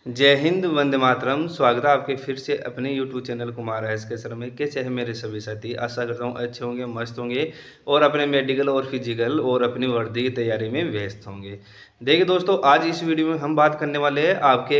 जय हिंद, वंदे मातरम। स्वागत है आपके फिर से अपने यूट्यूब चैनल कुमार एस के सर में। कैसे हैं मेरे सभी साथी? आशा करता हूँ अच्छे होंगे, मस्त होंगे और अपने मेडिकल और फिजिकल और अपनी वर्दी की तैयारी में व्यस्त होंगे। देखिए दोस्तों, आज इस वीडियो में हम बात करने वाले हैं आपके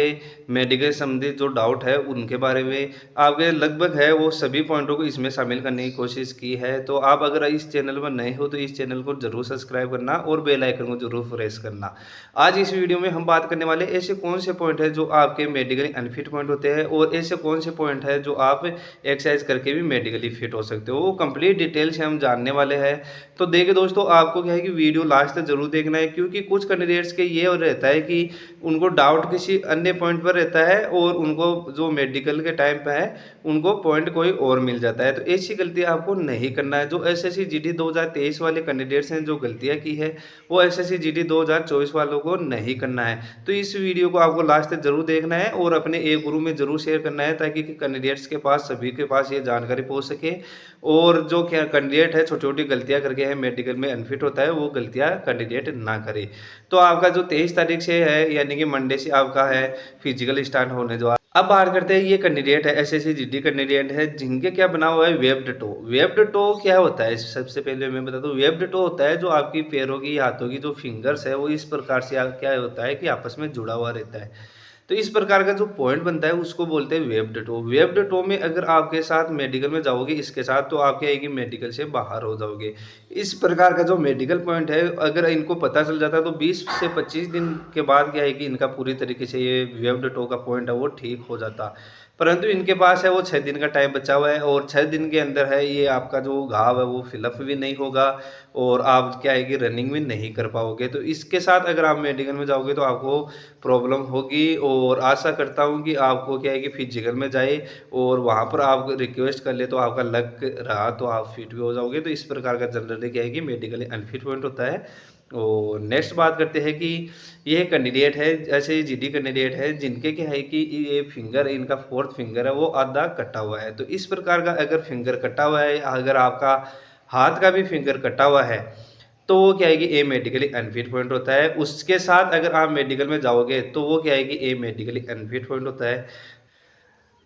मेडिकल संबंधित जो डाउट है उनके बारे में। आपके लगभग है वो सभी पॉइंटों को इसमें शामिल करने की कोशिश की है। तो आप अगर इस चैनल पर नए हो तो इस चैनल को जरूर सब्सक्राइब करना और बेल आइकन को जरूर प्रेस करना। आज इस वीडियो में हम बात करने वाले ऐसे कौन से पॉइंट है जो आपके मेडिकली अनफिट पॉइंट होते हैं और ऐसे कौन से पॉइंट है जो आप एक्सरसाइज करके भी मेडिकली फिट हो सकते हो, वो कंप्लीट डिटेल से हम जानने वाले हैं। तो देखिए दोस्तों, आपको क्या है कि वीडियो लास्ट तक जरूर देखना है, क्योंकि कुछ कैंडिडेट्स के ये रहता है कि उनको डाउट किसी अन्य पॉइंट पर रहता है और उनको जो मेडिकल के टाइम पे है उनको पॉइंट कोई और मिल जाता है। तो ऐसी गलती आपको नहीं करना है। जो एसएससी जीडी 2023 वाले कैंडिडेट्स हैं जो गलतियां की है, वो एसएससी जीडी 2024 वालों को नहीं करना है। तो इस वीडियो को आपको लास्ट तक जरूर देखना है और अपने एक ग्रुप में जरूर शेयर करना है, ताकि कैंडिडेट्स के पास सभी के पास ये जानकारी पहुंच सके। और जो क्या कैंडिडेट है छोटी छोटी गलतियां करके है मेडिकल में अनफिट होता है, वो गलतियां कैंडिडेट ना करे। तो आपका जो 23 तारीख से है, यानी कि मंडे से आपका है फिजिकल स्टार्ट होने जो। अब बात करते हैं, ये कैंडिडेट है एसएससी जीडी कैंडिडेट है जिनके क्या बना हुआ है वेब्ड टो। वेब्ड टो क्या होता है? सबसे पहले मैं बता दूं, वेब्ड टो होता है जो आपकी पैरों की हाथों की जो फिंगर्स है वो इस प्रकार से क्या होता है कि आपस में जुड़ा हुआ रहता है। तो इस प्रकार का जो पॉइंट बनता है उसको बोलते हैं वेब्ड टो। वेब्ड टो में अगर आपके साथ मेडिकल में जाओगे इसके साथ, तो आप क्या है कि मेडिकल से बाहर हो जाओगे। इस प्रकार का जो मेडिकल पॉइंट है अगर इनको पता चल जाता है तो 20 से 25 दिन के बाद क्या है कि इनका पूरी तरीके से ये वेब्ड टो का पॉइंट है वो ठीक हो जाता। परंतु इनके पास है वो 6 दिन का टाइम बचा हुआ है और 6 दिन के अंदर है ये आपका जो घाव है वो फिलअप भी नहीं होगा और आप क्या है कि रनिंग भी नहीं कर पाओगे। तो इसके साथ अगर आप मेडिकल में जाओगे तो आपको प्रॉब्लम होगी और आशा करता हूँ कि आपको क्या है कि फिजिकल में जाए और वहाँ पर आप रिक्वेस्ट कर ले तो आपका लक रहा तो आप फिट भी हो जाओगे। तो इस प्रकार का जनरली क्या है कि मेडिकली अनफिट पॉइंट होता है। और नेक्स्ट बात करते हैं कि ये कैंडिडेट है, ऐसे जीडी कैंडिडेट है जिनके क्या है कि ये फिंगर, इनका फोर्थ फिंगर है वो आधा कटा हुआ है। तो इस प्रकार का अगर फिंगर कटा हुआ है, अगर आपका हाथ का भी फिंगर कटा हुआ है, तो वो क्या है कि ए मेडिकली अनफिट पॉइंट होता है। उसके साथ अगर आप मेडिकल में जाओगे तो वो क्या है कि ए मेडिकली अनफिट पॉइंट होता है।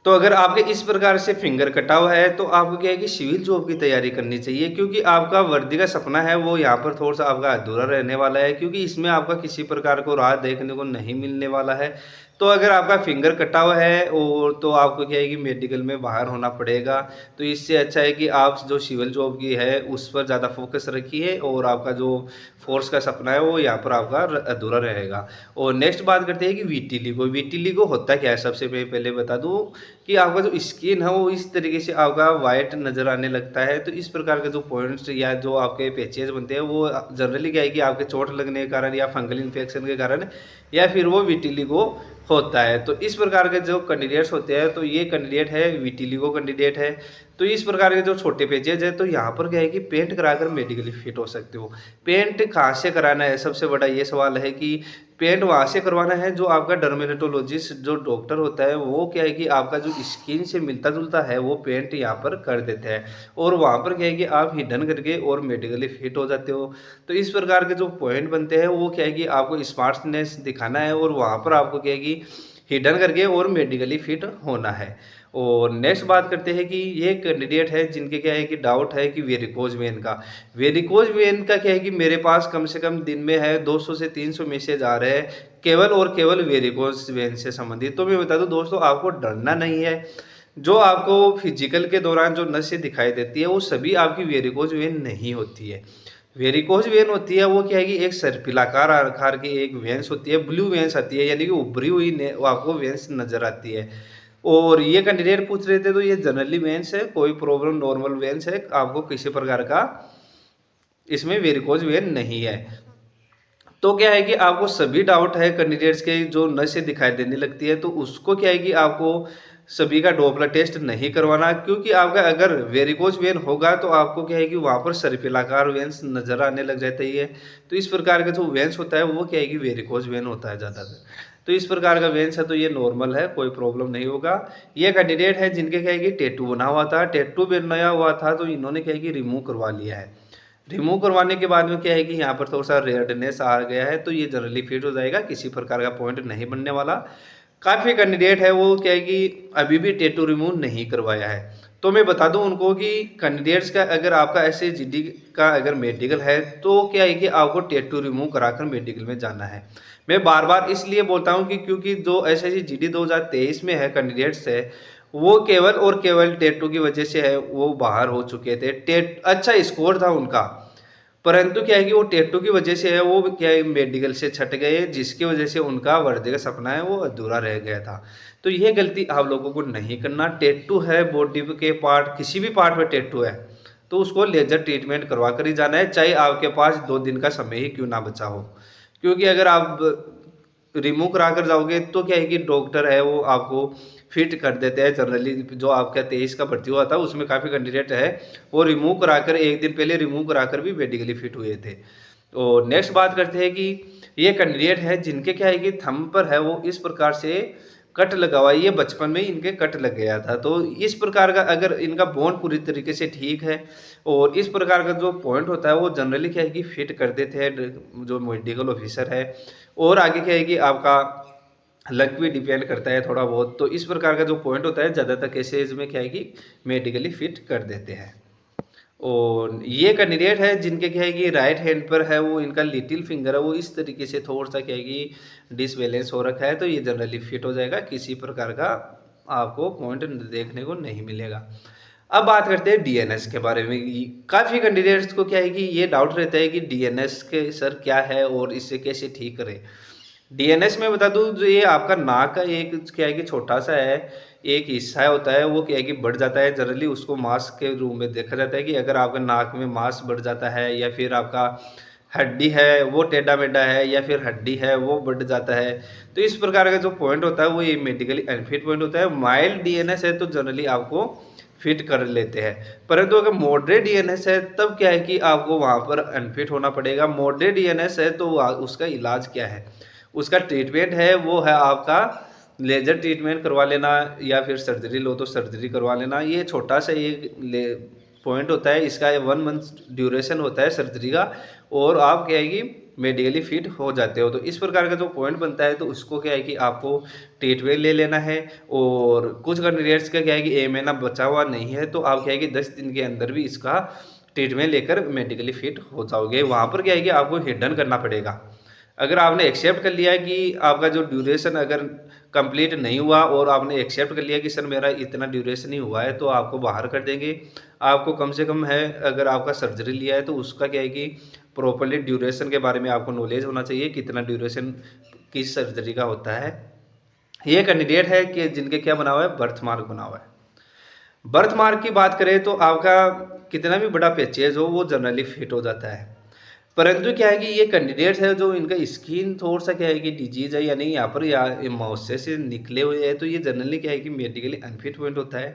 तो अगर आपके इस प्रकार से फिंगर कटा हुआ है तो आपको क्या है कि सिविल जॉब की तैयारी करनी चाहिए, क्योंकि आपका वर्दी का सपना है वो यहाँ पर थोड़ा सा आपका अधूरा रहने वाला है, क्योंकि इसमें आपका किसी प्रकार को राह देखने को नहीं मिलने वाला है। तो अगर आपका फिंगर कटा हुआ है और तो आपको क्या है कि मेडिकल में बाहर होना पड़ेगा। तो इससे अच्छा है कि आप जो सिविल जॉब की है उस पर ज़्यादा फोकस रखिए और आपका जो फोर्स का सपना है वो यहाँ पर आपका अधूरा रहेगा। और नेक्स्ट बात करते हैं कि वीटिलिगो। वीटिलिगो होता क्या है? सबसे पहले बता दूँ कि आपका जो स्किन है वो इस तरीके से आपका वाइट नज़र आने लगता है। तो इस प्रकार के जो पॉइंट्स या जो आपके पैचेज बनते हैं वो जनरली क्या है कि आपके चोट लगने के कारण या फंगल इन्फेक्शन के कारण या फिर वो विटिलिगो होता है। तो इस प्रकार के जो कैंडिडेट्स होते हैं, तो ये कैंडिडेट है विटिलिगो कैंडिडेट है। तो इस प्रकार के जो छोटे पेजेज है, तो यहाँ पर क्या है कि पेंट कराकर मेडिकली फिट हो सकते हो। पेंट कहाँ से कराना है? सबसे बड़ा ये सवाल है कि पेंट वहाँ से करवाना है जो आपका डर्मेटोलॉजिस्ट जो डॉक्टर होता है वो क्या है कि आपका जो स्किन से मिलता जुलता है वो पेंट यहाँ पर कर देते हैं और वहाँ पर क्या है कि आप हिडन करके और मेडिकली फिट हो जाते हो। तो इस प्रकार के जो पॉइंट बनते हैं वो क्या है कि आपको स्मार्टनेस दिखाना है और वहाँ पर आपको क्या है कि हिडन करके और मेडिकली फिट होना है। और नेक्स्ट बात करते हैं कि ये कैंडिडेट है जिनके क्या है कि डाउट है कि वेरिकोज वेन का। वेरिकोज वेन का क्या है कि मेरे पास कम से कम दिन में है 200 से 300 मैसेज आ रहे हैं केवल और केवल वेरिकोज वेन से संबंधित। तो मैं बता दूं दोस्तों, आपको डरना नहीं है। जो आपको फिजिकल के दौरान जो नसें दिखाई देती है वो सभी आपकी वेरिकोज वेन नहीं होती है। वेरिकोज वेन होती है वो क्या है कि एक सर्पिलाकार आकार की एक वेंस होती है, ब्लू वेंस आती है, यानी कि उभरी हुई वो आपको वेंस नजर आती है। और ये कैंडिडेट पूछ रहे थे तो ये जनरली वेंस है, कोई प्रॉब्लम नॉर्मल वेंस है, आपको किसी प्रकार का इसमें वेरिकोज वेन नहीं है। तो क्या है कि आपको सभी डाउट है कैंडिडेट्स के जो नसें दिखाई देने लगती है, तो उसको क्या है कि आपको सभी का डोपलर टेस्ट नहीं करवाना, क्योंकि आपका अगर वेरिकोज वेन होगा तो आपको क्या है कि वहाँ पर सर्पिलाकार वेंस नजर आने लग जाता है। तो इस प्रकार का जो वेंस होता है वो क्या है कि वेरिकोज वेन होता है ज़्यादातर। तो इस प्रकार का वेंस है तो ये नॉर्मल है, कोई प्रॉब्लम नहीं होगा। ये कैंडिडेट है जिनके क्या है कि टैटू बना हुआ था, टैटू बनाया हुआ था, तो इन्होंने क्या है कि रिमूव करवा लिया है। रिमूव करवाने के बाद में क्या है कि यहाँ पर थोड़ा सा रेडनेस आ गया है, तो ये जनरली फिट हो जाएगा, किसी प्रकार का पॉइंट नहीं बनने वाला। काफ़ी कैंडिडेट है वो क्या है कि अभी भी टैटू रिमूव नहीं करवाया है। तो मैं बता दूं उनको कि कैंडिडेट्स का अगर आपका ऐसे जीडी का अगर मेडिकल है तो क्या है कि आपको टैटू रिमूव कराकर मेडिकल में जाना है। मैं बार बार इसलिए बोलता हूं कि क्योंकि जो ऐसे जीडी 2023 में है कैंडिडेट्स है वो केवल और केवल टैटू की वजह से है वो बाहर हो चुके थे। टेट अच्छा स्कोर था उनका, परंतु क्या है कि वो टैटू की वजह से है वो क्या है मेडिकल से छट गए, जिसकी वजह से उनका वर्दी का सपना है वो अधूरा रह गया था। तो ये गलती आप लोगों को नहीं करना। टैटू है बॉडी के पार्ट, किसी भी पार्ट में टैटू है तो उसको लेजर ट्रीटमेंट करवा कर ही जाना है, चाहे आपके पास 2 दिन का समय ही क्यों ना बचा हो। क्योंकि अगर आप रिमूव करा कर जाओगे तो क्या है कि डॉक्टर है वो आपको फिट कर देते हैं। जनरली जो आपका 23 का भर्ती हुआ था उसमें काफ़ी कैंडिडेट है वो रिमूव कराकर 1 दिन पहले रिमूव कराकर भी मेडिकली फिट हुए थे। तो नेक्स्ट बात करते हैं कि ये कैंडिडेट है जिनके क्या है कि थंब पर है वो इस प्रकार से कट लगा हुआ है, ये बचपन में ही इनके कट लग गया था। तो इस प्रकार का अगर इनका बोन पूरी तरीके से ठीक है और इस प्रकार का जो पॉइंट होता है वो जनरली क्या है कि फिट कर देते हैं जो मेडिकल ऑफिसर है। और आगे क्या है कि आपका लक भी डिपेंड करता है थोड़ा बहुत। तो इस प्रकार का जो पॉइंट होता है ज़्यादातर केसेज में क्या है कि मेडिकली फिट कर देते हैं। और ये कैंडिडेट है जिनके क्या है कि राइट हैंड पर है वो इनका लिटिल फिंगर है वो इस तरीके से थोड़ा सा क्या है कि डिसबैलेंस हो रखा है, तो ये जनरली फिट हो जाएगा, किसी प्रकार का आपको पॉइंट देखने को नहीं मिलेगा। अब बात करते हैं डीएनएस के बारे में। काफ़ी कैंडिडेट्स को क्या है कि ये डाउट रहता है कि डीएनएस के सर क्या है और इससे कैसे ठीक करें। डीएनएस में बता दूं जो ये आपका नाक का एक क्या है कि छोटा सा है एक हिस्सा होता है वो क्या है कि बढ़ जाता है। जनरली उसको मांस के रूप में देखा जाता है कि अगर आपके नाक में मांस बढ़ जाता है या फिर आपका हड्डी है वो टेढ़ा मेढ़ा है या फिर हड्डी है वो बढ़ जाता है, तो इस प्रकार का जो पॉइंट होता है वो ये मेडिकली अनफिट पॉइंट होता है। माइल्ड डीएनएस है तो जनरली आपको फिट कर लेते हैं, परंतु अगर मॉडरेट डीएनएस है तब क्या है कि आपको वहाँ पर अनफिट होना पड़ेगा। मॉडरेट डीएनएस है तो उसका इलाज क्या है, उसका ट्रीटमेंट है वो है आपका लेजर ट्रीटमेंट करवा लेना या फिर सर्जरी लो तो सर्जरी करवा लेना। ये छोटा सा एक पॉइंट होता है, इसका 1 मंथ ड्यूरेशन होता है सर्जरी का और आप क्या है कि मेडिकली फिट हो जाते हो। तो इस प्रकार का जो पॉइंट बनता है तो उसको क्या है कि आपको ट्रीटमेंट ले लेना है। और कुछ कैंडिडेट्स का क्या है कि 1 महीना बचा हुआ नहीं है तो आप क्या है कि 10 दिन के अंदर भी इसका ट्रीटमेंट लेकर मेडिकली फिट हो जाओगे। वहाँ पर क्या है कि आपको हिडन करना पड़ेगा। अगर आपने एक्सेप्ट कर लिया कि आपका जो ड्यूरेशन अगर कंप्लीट नहीं हुआ और आपने एक्सेप्ट कर लिया कि सर मेरा इतना ड्यूरेशन ही हुआ है तो आपको बाहर कर देंगे। आपको कम से कम है अगर आपका सर्जरी लिया है तो उसका क्या है कि प्रॉपरली ड्यूरेशन के बारे में आपको नॉलेज होना चाहिए कितना ड्यूरेशन किस सर्जरी का होता है। ये कैंडिडेट है कि जिनके क्या बना हुआ है बर्थ मार्क बना हुआ है। बर्थ मार्क की बात करें तो आपका कितना भी बड़ा पैचेज हो वो जनरली फिट हो जाता है, परंतु क्या है कि ये कैंडिडेट्स है जो इनका स्किन थोड़ा सा क्या है कि डिजीज है यानी यहाँ पर या मौसे से निकले हुए हैं तो ये जनरली क्या है कि मेडिकली अनफिट पॉइंट होता है।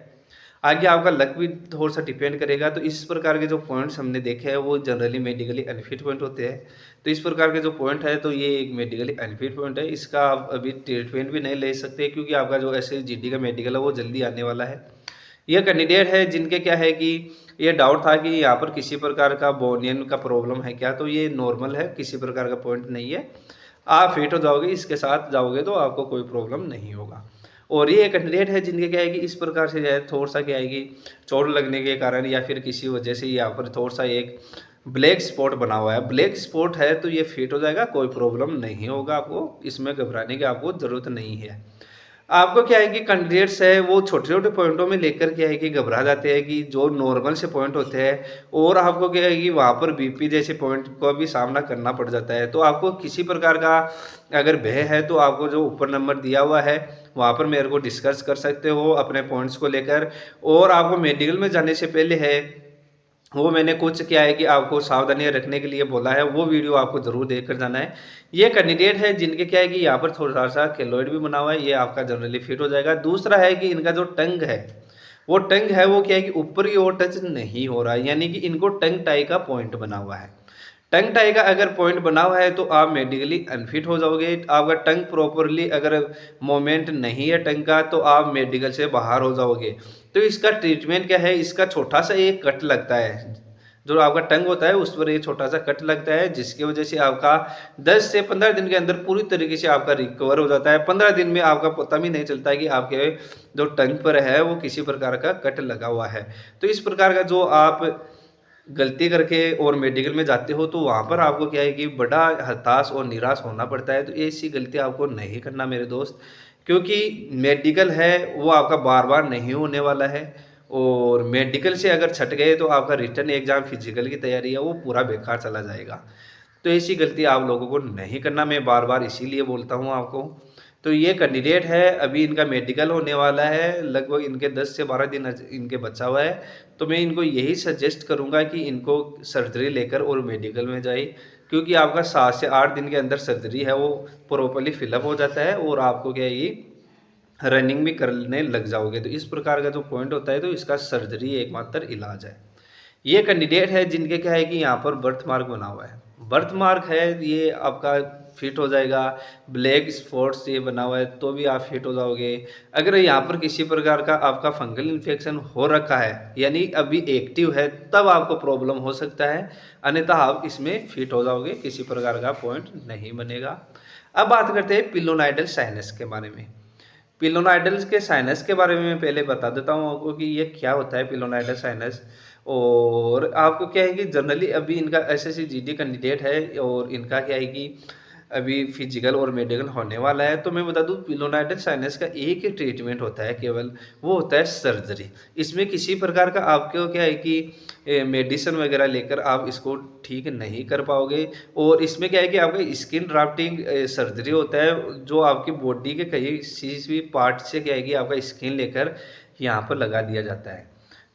आगे आपका लक भी थोड़ा सा डिपेंड करेगा। तो इस प्रकार के जो पॉइंट्स हमने देखे हैं वो जनरली मेडिकली अनफिट पॉइंट होते हैं। तो इस प्रकार के जो पॉइंट है तो ये एक मेडिकली अनफिट पॉइंट है, इसका आप अभी ट्रीटमेंट भी नहीं ले सकते क्योंकि आपका जो ऐसे जीडी का मेडिकल है वो जल्दी आने वाला है। ये कैंडिडेट है जिनके क्या है कि ये डाउट था कि यहाँ पर किसी प्रकार का बोनियन का प्रॉब्लम है क्या, तो ये नॉर्मल है, किसी प्रकार का पॉइंट नहीं है, आप फिट हो जाओगे, इसके साथ जाओगे तो आपको कोई प्रॉब्लम नहीं होगा। और ये कैंडिडेट है जिनके क्या है कि इस प्रकार से जो है थोड़ा सा क्या है कि चोट लगने के कारण या फिर किसी वजह से यहाँ पर थोड़ा सा एक ब्लैक स्पॉट बना हुआ है, ब्लैक स्पॉट है तो ये फिट हो जाएगा, कोई प्रॉब्लम नहीं होगा, आपको इसमें घबराने की आपको ज़रूरत नहीं है। आपको क्या है कि कैंडिडेट्स है वो छोटे छोटे पॉइंटों में लेकर क्या है कि घबरा जाते हैं कि जो नॉर्मल से पॉइंट होते हैं और आपको क्या है कि वहाँ पर बीपी जैसे पॉइंट को भी सामना करना पड़ जाता है। तो आपको किसी प्रकार का अगर भय है तो आपको जो ऊपर नंबर दिया हुआ है वहाँ पर मेरे को डिस्कस कर सकते हो अपने पॉइंट्स को लेकर। और आपको मेडिकल में जाने से पहले है वो मैंने कुछ क्या है कि आपको सावधानियां रखने के लिए बोला है, वो वीडियो आपको जरूर देखकर जाना है। ये कैंडिडेट है जिनके क्या है कि यहाँ पर थोड़ा सा केलोइड भी बना हुआ है, ये आपका जनरली फिट हो जाएगा। दूसरा है कि इनका जो टंग है वो टंग है वो क्या है कि ऊपर की ओर टच नहीं हो रहा है, यानी कि इनको टंग टाई का पॉइंट बना हुआ है। टंग टाई का अगर पॉइंट बना हुआ है तो आप मेडिकली अनफिट हो जाओगे। आपका टंग प्रॉपरली अगर मोमेंट नहीं है टंग का तो आप मेडिकल से बाहर हो जाओगे। तो इसका ट्रीटमेंट क्या है, इसका छोटा सा एक कट लगता है जो आपका टंग होता है उस पर एक छोटा सा कट लगता है, जिसकी वजह से आपका 10 से 15 दिन के अंदर पूरी तरीके से आपका रिकवर हो जाता है। 15 दिन में आपका पता भी नहीं चलता है कि आपके जो टंग पर है वो किसी प्रकार का कट लगा हुआ है। तो इस प्रकार का जो आप गलती करके और मेडिकल में जाते हो तो वहाँ पर आपको क्या है कि बड़ा हताश और निराश होना पड़ता है। तो ऐसी गलती आपको नहीं करना मेरे दोस्त, क्योंकि मेडिकल है वो आपका बार बार नहीं होने वाला है, और मेडिकल से अगर छट गए तो आपका रिटर्न एग्जाम फिजिकल की तैयारी है वो पूरा बेकार चला जाएगा। तो ऐसी गलती आप लोगों को नहीं करना, मैं बार बार इसीलिए बोलता हूँ आपको। तो ये कैंडिडेट है, अभी इनका मेडिकल होने वाला है, लगभग इनके 10 से 12 दिन इनके बचा हुआ है। तो मैं इनको यही सजेस्ट करूँगा कि इनको सर्जरी लेकर और मेडिकल में जाए, क्योंकि आपका 7 से 8 दिन के अंदर सर्जरी है वो प्रॉपरली फिलअप हो जाता है और आपको क्या है ये रनिंग भी करने लग जाओगे। तो इस प्रकार का जो पॉइंट होता है, तो इसका सर्जरी एकमात्र इलाज है। ये कैंडिडेट है जिनके क्या है कि यहाँ पर बर्थ मार्क बना हुआ है, बर्थ मार्क है ये आपका फिट हो जाएगा। ब्लैक स्पॉट्स ये बना हुआ है तो भी आप फिट हो जाओगे। अगर यहाँ पर किसी प्रकार का आपका फंगल इन्फेक्शन हो रखा है, यानी अभी एक्टिव है, तब आपको प्रॉब्लम हो सकता है, अन्यथा आप इसमें फिट हो जाओगे, किसी प्रकार का पॉइंट नहीं बनेगा। अब बात करते हैं पिलोनाइडल साइनस के बारे में। पिलोनाइडल के साइनस के बारे में मैं पहले बता देता हूँ आपको कि ये क्या होता है पिलोनाइडल साइनस। और आपको क्या है कि जनरली अभी इनका एसएससी जीडी कैंडिडेट है और इनका क्या है कि अभी फिजिकल और मेडिकल होने वाला है। तो मैं बता दूं पिलोनाइडल साइनस का एक ही ट्रीटमेंट होता है केवल, वो होता है सर्जरी। इसमें किसी प्रकार का आपको क्या है कि मेडिसिन वगैरह लेकर आप इसको ठीक नहीं कर पाओगे। और इसमें क्या है कि आपका स्किन ड्राफ्टिंग सर्जरी होता है, जो आपकी बॉडी के किसी भी पार्ट से क्या है कि आपका स्किन लेकर यहाँ पर लगा दिया जाता है।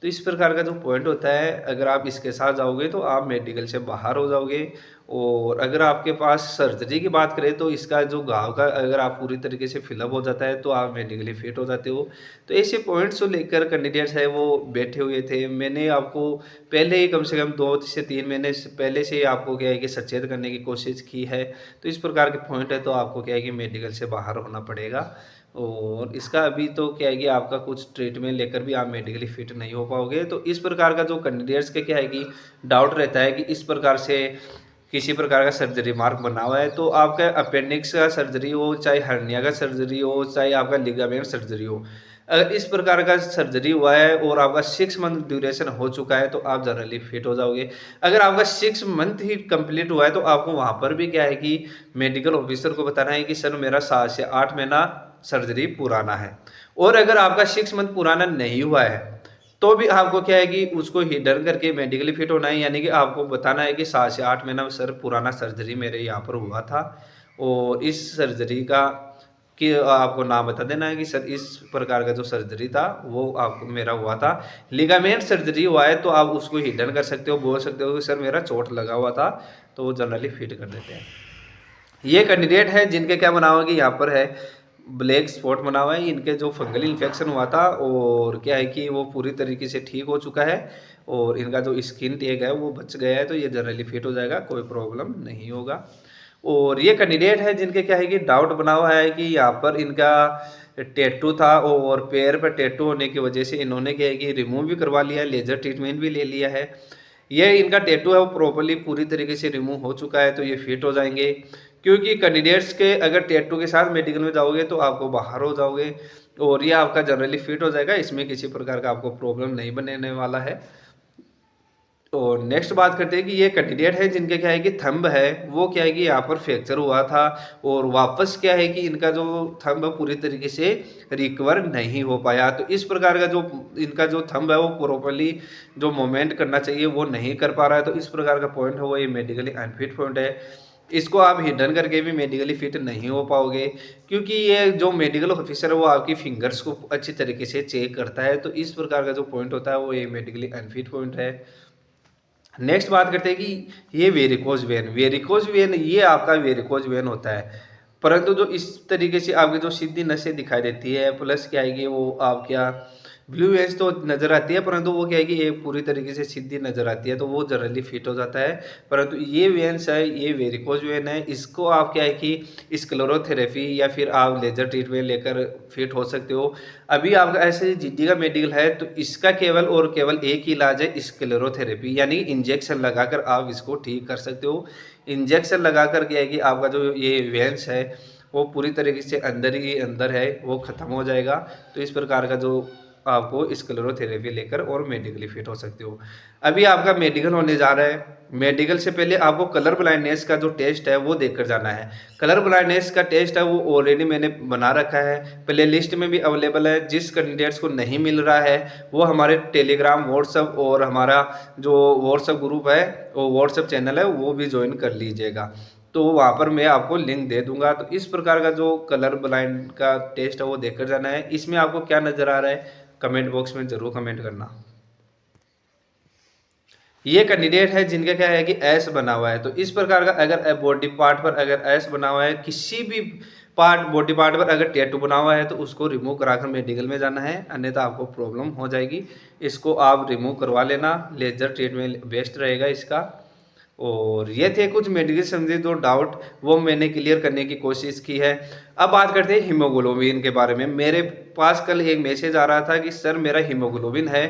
तो इस प्रकार का जो पॉइंट होता है, अगर आप इसके साथ जाओगे तो आप मेडिकल से बाहर हो जाओगे। और अगर आपके पास सर्जरी की बात करें तो इसका जो घाव का अगर आप पूरी तरीके से फिलअप हो जाता है तो आप मेडिकली फिट हो जाते हो। तो ऐसे पॉइंट्स को लेकर कैंडिडेट्स है वो बैठे हुए थे। मैंने आपको पहले ही कम से कम 2 से 3 महीने पहले से आपको क्या है कि सचेत करने की कोशिश की है। तो इस प्रकार के पॉइंट है तो आपको क्या है कि मेडिकल से बाहर होना पड़ेगा। और इसका अभी तो क्या है कि आपका कुछ ट्रीटमेंट लेकर भी आप मेडिकली फिट नहीं हो पाओगे। तो इस प्रकार का जो कैंडिडेट्स के क्या है कि डाउट रहता है कि इस प्रकार से किसी प्रकार का सर्जरी मार्क बना हुआ है, तो आपका अपेंडिक्स का सर्जरी हो, चाहे हर्निया का सर्जरी हो, चाहे आपका लिगामेंट सर्जरी हो, अगर इस प्रकार का सर्जरी हुआ है और आपका 6 मंथ ड्यूरेशन हो चुका है तो आप जनरली फिट हो जाओगे। अगर आपका 6 मंथ ही कंप्लीट हुआ है तो आपको वहाँ पर भी क्या है कि मेडिकल ऑफिसर को बताना है कि सर मेरा 7 से 8 महीना सर्जरी पुराना है। और अगर आपका 6 मंथ पुराना नहीं हुआ है तो भी आपको क्या है कि उसको हिडन करके मेडिकली फिट होना है, यानी कि आपको बताना है कि 7 से 8 महीना सर पुराना सर्जरी मेरे यहाँ पर हुआ था और इस सर्जरी का कि आपको नाम बता देना है कि सर इस प्रकार का जो सर्जरी था वो आपको मेरा हुआ था। लिगामेंट सर्जरी हुआ है तो आप उसको हिडन कर सकते हो, बोल सकते हो कि सर मेरा चोट लगा हुआ था, तो वो जनरली फिट कर देते हैं। ये कैंडिडेट है जिनके क्या बना हुआ कि यहाँ पर है ब्लैक स्पॉट बना हुआ है, इनके जो फंगल इन्फेक्शन हुआ था और क्या है कि वो पूरी तरीके से ठीक हो चुका है और इनका जो स्किन टैग है वो बच गया है, तो ये जनरली फिट हो जाएगा, कोई प्रॉब्लम नहीं होगा। और ये कैंडिडेट है जिनके क्या है कि डाउट बना हुआ है कि यहाँ पर इनका टैटू था और पैर पर टैटू होने की वजह से इन्होंने क्या है कि रिमूव भी करवा लिया है, लेजर ट्रीटमेंट भी ले लिया है। ये इनका टैटू है वो प्रॉपरली पूरी तरीके से रिमूव हो चुका है, तो ये फिट हो जाएंगे। क्योंकि कैंडिडेट्स के अगर टैटू के साथ मेडिकल में जाओगे तो आपको बाहर हो जाओगे और ये आपका जनरली फिट हो जाएगा, इसमें किसी प्रकार का आपको प्रॉब्लम नहीं बनने वाला है। और नेक्स्ट बात करते हैं कि ये कैंडिडेट है जिनके क्या है कि थंब है वो क्या है कि यहाँ पर फ्रैक्चर हुआ था और वापस क्या है कि इनका जो थंब पूरी तरीके से रिकवर नहीं हो पाया। तो इस प्रकार का जो इनका जो थंब है वो प्रॉपरली जो मूवमेंट करना चाहिए वो नहीं कर पा रहा है। तो इस प्रकार का पॉइंट है वो ये मेडिकली अनफिट पॉइंट है, इसको आप हिडन करके भी मेडिकली फिट नहीं हो पाओगे, क्योंकि ये जो मेडिकल ऑफिसर है वो आपकी फिंगर्स को अच्छी तरीके से चेक करता है। तो इस प्रकार का जो पॉइंट होता है वो ये मेडिकली अनफिट पॉइंट है। नेक्स्ट बात करते हैं कि ये वेरिकोज वेन ये आपका वेरिकोज वेन होता है, परंतु जो इस तरीके से आपकी जो सीधी नसें दिखाई देती है प्लस क्या है कि वो आप क्या ब्लू वेंस तो नज़र आती है, परंतु वो क्या है कि ये पूरी तरीके से सीधी नज़र आती है, तो वो जनरली फिट हो जाता है। परंतु ये वेंस है, ये वेरिकोज वेन है, इसको आप क्या है कि स्क्लेरोथेरेपी या फिर आप लेजर ट्रीटमेंट लेकर फिट हो सकते हो। अभी आपका ऐसे जीटी का मेडिकल है, तो इसका केवल और केवल एक ही इलाज है, स्क्लेरोथेरेपी, यानी इंजेक्शन लगाकर आप इसको ठीक कर सकते हो। इंजेक्शन लगाकर क्या है कि आपका जो ये वेंस है वो पूरी तरीके से अंदर ही अंदर है, वो ख़त्म हो जाएगा। तो इस प्रकार का जो आपको स्क्लेरोथेरेपी लेकर और मेडिकली फिट हो सकते हो। अभी आपका मेडिकल होने जा रहा है, मेडिकल से पहले आपको कलर ब्लाइंडनेस का जो टेस्ट है वो देकर जाना है। कलर ब्लाइंडनेस का टेस्ट है वो ऑलरेडी मैंने बना रखा है, प्ले लिस्ट में भी अवेलेबल है। जिस कैंडिडेट्स को नहीं मिल रहा है वो हमारे टेलीग्राम, व्हाट्सअप और हमारा जो व्हाट्सअप ग्रुप है, वो व्हाट्सअप चैनल है, वो भी ज्वाइन कर लीजिएगा। तो वहाँ पर मैं आपको लिंक दे दूंगा। तो इस प्रकार का जो कलर ब्लाइंड का टेस्ट है वो देकर जाना है। इसमें आपको क्या नज़र आ रहा है कमेंट बॉक्स में ज़रूर कमेंट करना। ये कैंडिडेट है जिनका क्या है कि एस बना हुआ है, तो इस प्रकार का अगर बॉडी पार्ट पर अगर एस बना हुआ है, किसी भी पार्ट बॉडी पार्ट पर अगर टैटू बना हुआ है, तो उसको रिमूव कराकर मेडिकल में जाना है, अन्यथा आपको प्रॉब्लम हो जाएगी। इसको आप रिमूव करवा लेना, लेजर ट्रीटमेंट बेस्ट रहेगा इसका। और ये थे कुछ मेडिकल संबंधित जो डाउट, वो मैंने क्लियर करने की कोशिश की है। अब बात करते हैं हीमोग्लोबिन के बारे में। मेरे पास कल एक मैसेज आ रहा था कि सर मेरा हीमोग्लोबिन है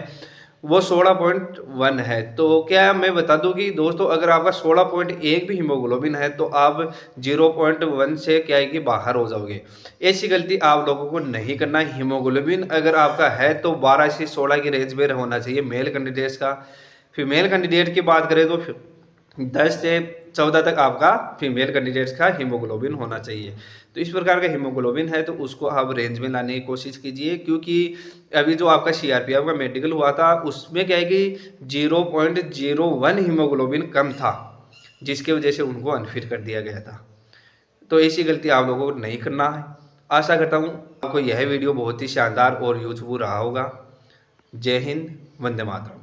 वो 16.1 है। तो क्या मैं बता दूं कि दोस्तों अगर आपका 16.1 भी हीमोग्लोबिन है तो आप 0.1 से क्या है कि बाहर हो जाओगे। ऐसी गलती आप लोगों को नहीं करना। हीमोग्लोबिन अगर आपका है तो 12 से 16 की रेंज में होना चाहिए मेल कैंडिडेट्स का। फीमेल कैंडिडेट की बात करें तो 10 से 14 तक आपका फीमेल कैंडिडेट्स का हीमोग्लोबिन होना चाहिए। तो इस प्रकार का हीमोग्लोबिन है तो उसको आप रेंज में लाने की कोशिश कीजिए, क्योंकि अभी जो आपका सीआरपीएफ का मेडिकल हुआ था उसमें क्या है कि 0.01 हीमोग्लोबिन कम था, जिसकी वजह से उनको अनफिट कर दिया गया था। तो ऐसी गलती आप लोगों को नहीं करना है। आशा करता हूँ आपको यह वीडियो बहुत ही शानदार और यूजफुल रहा होगा। जय हिंद, वंदे मातरम।